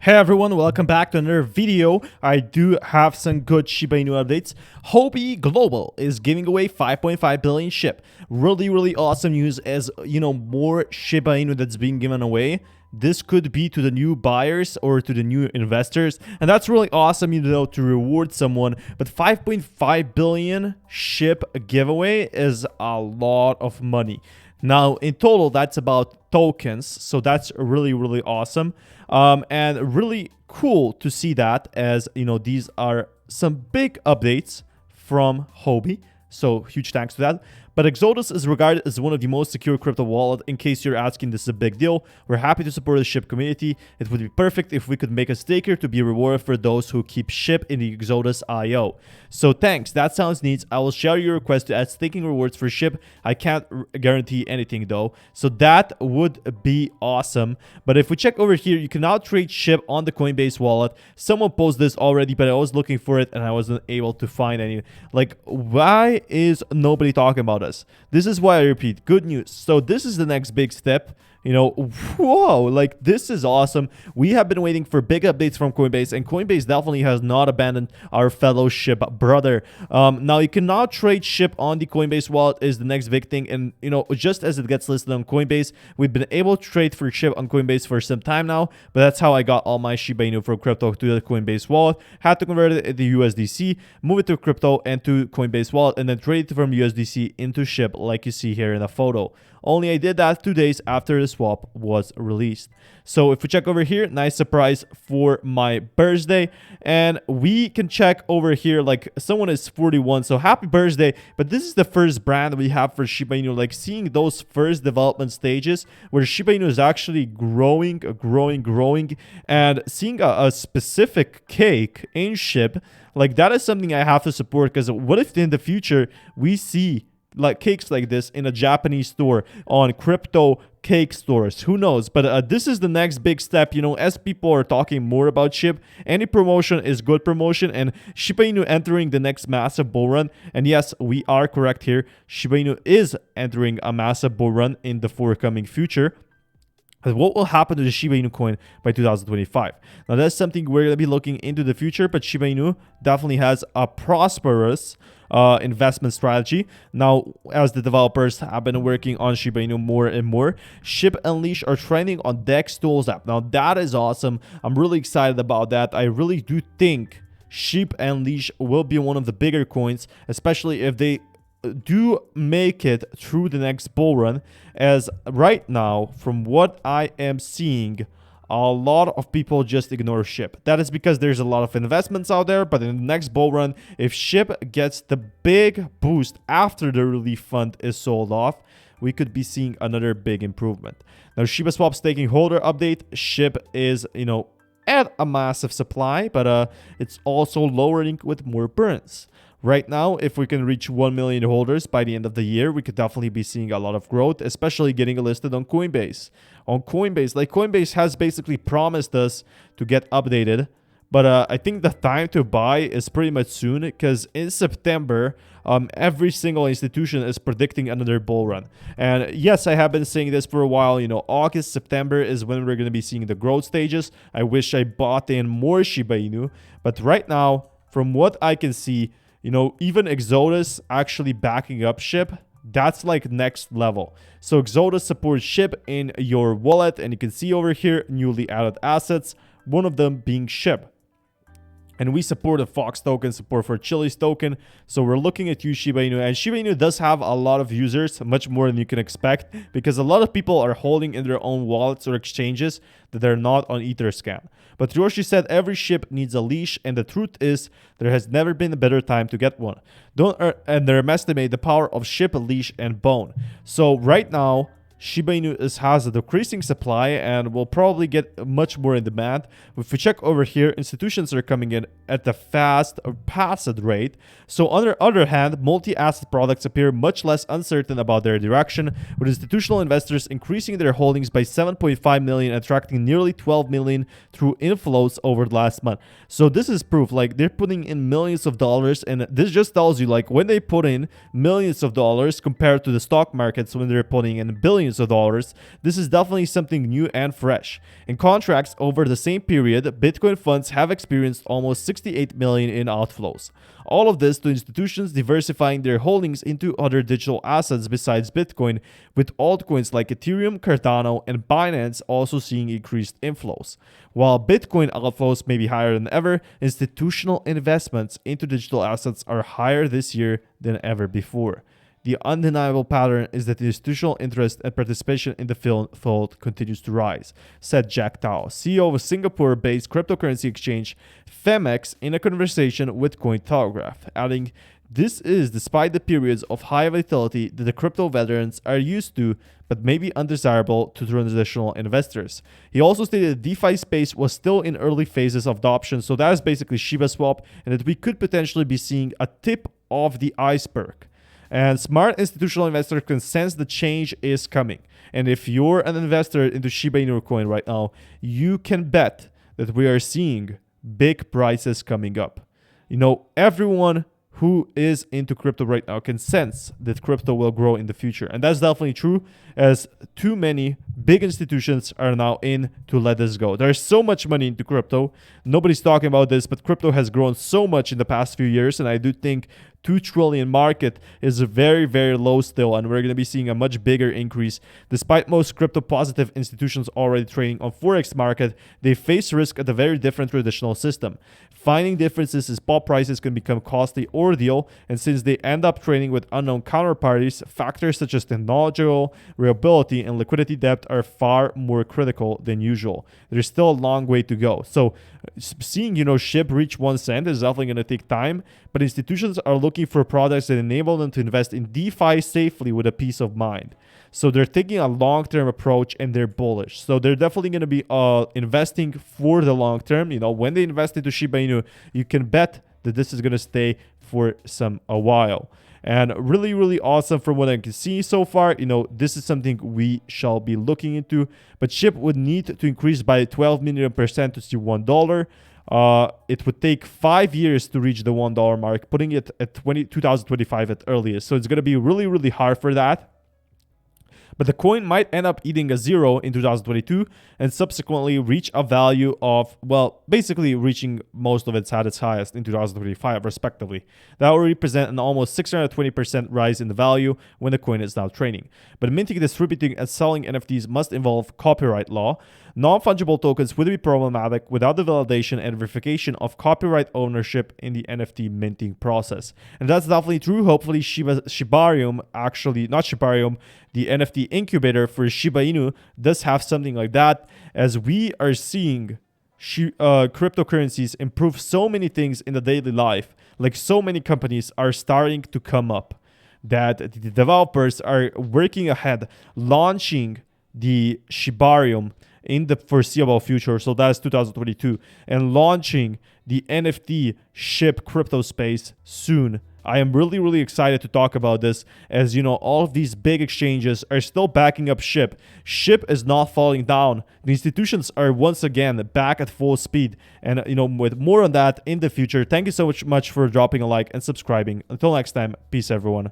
Hey everyone, welcome back to another video. I do have some good Shiba Inu updates. Hobby Global is giving away 5.5 billion Shib. Really awesome news as, more Shiba Inu that's being given away. This could be to the new buyers or to the new investors. And that's really awesome, to reward someone. But 5.5 billion Shib giveaway is a lot of money. Now, in total, that's about tokens. So that's really awesome. And really cool to see that as, these are some big updates from Hobby. So huge thanks to that. But Exodus is regarded as one of the most secure crypto wallet. In case you're asking, this is a big deal. We're happy to support the Shib community. It would be perfect if we could make a staker to be rewarded for those who keep Shib in the Exodus IO. So thanks, that sounds neat. I will share your request to add staking rewards for Shib. I can't guarantee anything though. So that would be awesome. But if we check over here, you can now trade Shib on the Coinbase wallet. Someone posted this already, but I was looking for it and I wasn't able to find any. Like, why is nobody talking about us? This is why I repeat, good news. So this is the next big step. Whoa, like this is awesome. We have been waiting for big updates from Coinbase, and Coinbase definitely has not abandoned our fellow Shib brother. Now you can now trade Shib on the Coinbase wallet is the next big thing. And just as it gets listed on Coinbase, we've been able to trade for Shib on Coinbase for some time now, but that's how I got all my Shiba Inu from crypto to the Coinbase wallet. Had to convert it into USDC, move it to crypto and to Coinbase wallet, and then trade it from USDC into Shib like you see here in the photo. Only I did that 2 days after the swap was released. So if we check over here, nice surprise for my birthday. And we can check over here, like someone is 41, so happy birthday. But this is the first brand we have for Shiba Inu, like seeing those first development stages where Shiba Inu is actually growing, and seeing a specific cake in Shib, like that is something I have to support. Because what if in the future we see like cakes like this in a Japanese store, on crypto cake stores? Who knows? But this is the next big step. As people are talking more about Shib, any promotion is good promotion, and Shiba Inu entering the next massive bull run. And yes, we are correct here. Shiba Inu is entering a massive bull run in the forthcoming future. What will happen to the Shiba Inu coin by 2025? Now, that's something we're going to be looking into the future, but Shiba Inu definitely has a prosperous investment strategy. Now, as the developers have been working on Shiba Inu more and more, Shib and Leash are trending on Dex Tools app. Now, that is awesome. I'm really excited about that. I really do think Shib and Leash will be one of the bigger coins, especially if they do make it through the next bull run. As right now, from what I am seeing, a lot of people just ignore Shib. That is because there's a lot of investments out there, but in the next bull run, if Shib gets the big boost after the relief fund is sold off, we could be seeing another big improvement. Now, Shiba Swap staking holder update, Shib is, at a massive supply, but it's also lowering with more burns. Right now, if we can reach 1 million holders by the end of the year, we could definitely be seeing a lot of growth, especially getting listed on Coinbase. Coinbase has basically promised us to get updated, but I think the time to buy is pretty much soon, because in September, every single institution is predicting another bull run. And yes, I have been saying this for a while. August, September is when we're going to be seeing the growth stages. I wish I bought in more Shiba Inu, but right now, from what I can see, even Exodus actually backing up Shib, that's like next level. So Exodus supports Shib in your wallet, and you can see over here newly added assets, one of them being Shib. And we support the Fox token, support for Chili's token. So we're looking at Shiba Inu. And Shiba Inu does have a lot of users, much more than you can expect, because a lot of people are holding in their own wallets or exchanges that they're not on Etherscan. But Roshi said every Shib needs a leash, and the truth is there has never been a better time to get one. Don't underestimate the power of Shib, leash, and bone. So right now, Shiba Inu has a decreasing supply and will probably get much more in demand. If we check over here, institutions are coming in at the fast or passive rate. So on the other hand, multi-asset products appear much less uncertain about their direction, with institutional investors increasing their holdings by 7.5 million, attracting nearly 12 million through inflows over the last month. So this is proof, like they're putting in millions of dollars, and this just tells you, like, when they put in millions of dollars compared to the stock markets when they're putting in billions millions of dollars, this is definitely something new and fresh. In contrast, over the same period, Bitcoin funds have experienced almost 68 million in outflows. All of this to institutions diversifying their holdings into other digital assets besides Bitcoin, with altcoins like Ethereum, Cardano, and Binance also seeing increased inflows. While Bitcoin outflows may be higher than ever, institutional investments into digital assets are higher this year than ever before. The undeniable pattern is that the institutional interest and participation in the field continues to rise, said Jack Tao, CEO of Singapore-based cryptocurrency exchange Femex, in a conversation with Cointelegraph, adding, "This is despite the periods of high volatility that the crypto veterans are used to, but may be undesirable to traditional investors." He also stated the DeFi space was still in early phases of adoption, so that is basically Shiba Swap, and that we could potentially be seeing a tip of the iceberg. And smart institutional investors can sense the change is coming. And if you're an investor into Shiba Inu coin right now, you can bet that we are seeing big prices coming up. Everyone who is into crypto right now can sense that crypto will grow in the future. And that's definitely true, as too many big institutions are now in to let this go. There's so much money into crypto. Nobody's talking about this, but crypto has grown so much in the past few years, and I do think 2 trillion market is very, very low still, and we're going to be seeing a much bigger increase. Despite most crypto positive institutions already trading on Forex market, they face risk at a very different traditional system. Finding differences in spot prices can become costly ordeal, and since they end up trading with unknown counterparties, factors such as technological reliability and liquidity depth are far more critical than usual. There's still a long way to go. So seeing, SHIB reach 1 cent is definitely going to take time, but institutions are looking for products that enable them to invest in DeFi safely with a peace of mind. So they're taking a long-term approach, and they're bullish. So they're definitely going to be investing for the long term. When they invest into Shiba Inu, you can bet that this is going to stay for a while. And really, really awesome from what I can see so far. This is something we shall be looking into. But SHIB would need to increase by 12 million% to see $1. It would take 5 years to reach the $1 mark, putting it at 2025 at earliest. So it's going to be really, really hard for that. But the coin might end up eating a zero in 2022 and subsequently reach a value of, basically reaching most of its at its highest in 2025, respectively. That will represent an almost 620% rise in the value when the coin is now trading. But minting, distributing, and selling NFTs must involve copyright law. Non-fungible tokens would be problematic without the validation and verification of copyright ownership in the NFT minting process. And that's definitely true. Hopefully Shibarium, the NFT incubator for Shiba Inu, does have something like that, as we are seeing cryptocurrencies improve so many things in the daily life. Like, so many companies are starting to come up that the developers are working ahead, launching the Shibarium in the foreseeable future, so that's 2022, and launching the NFT SHIB crypto space soon. I am really, really excited to talk about this, as all of these big exchanges are still backing up SHIB. SHIB is not falling down. The institutions are once again back at full speed, and with more on that in the future. Thank you so much for dropping a like and subscribing. Until next time, peace everyone.